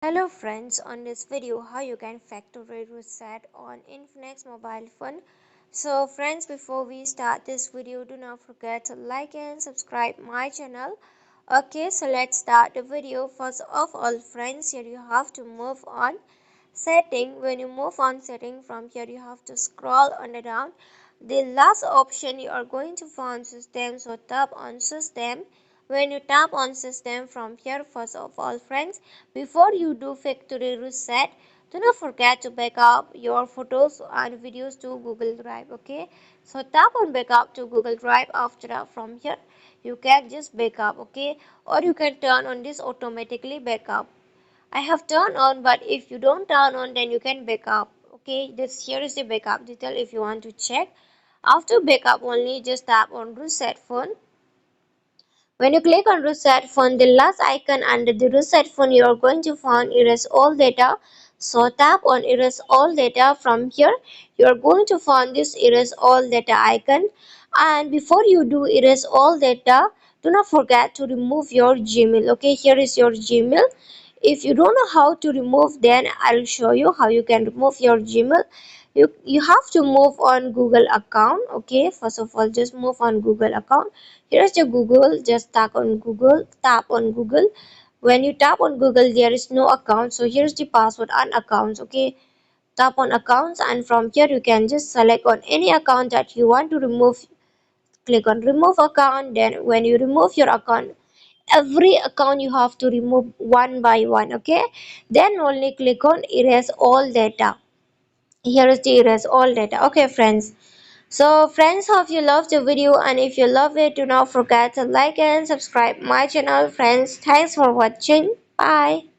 Hello friends, on this video how you can factory reset on infinix mobile phone. So friends, before we start this video, do not forget to like and subscribe my channel. Okay, so let's start the video. First of all friends, here you have to move on setting. When you move on setting, from here you have to scroll on the down. The last option you are going to find system, so tap on system. When you tap on system, from here, first of all friends, before you do factory reset, do not forget to backup your photos and videos to Google Drive. Okay, so tap on backup to Google Drive. After that, from here you can just backup. Okay, or you can turn on this automatically backup. I have turned on, but if you don't turn on, then you can backup. Okay, this here is the backup detail if you want to check. After backup only, just tap on reset phone. When you click on reset phone, the last icon under the reset phone, you are going to find erase all data. So tap on erase all data. From here, you are going to find this erase all data icon. And before you do erase all data, do not forget to remove your Gmail. Okay, here is your Gmail. If you don't know how to remove, then I'll show you how you can remove your Gmail. You have to move on Google account. Okay, first of all, just move on Google account. Here's your Google. Just tap on Google. When you tap on Google, there is no account, so here's the password and accounts. Okay, tap on accounts, and from here you can just select on any account that you want to remove. Click on remove account. Then when you remove your account, every account you have to remove one by one. Okay, then only click on erase all data. Here is the erase all data. Okay friends, so friends, hope you loved the video, and if you love it, do not forget to like and subscribe my channel. Friends, thanks for watching. Bye.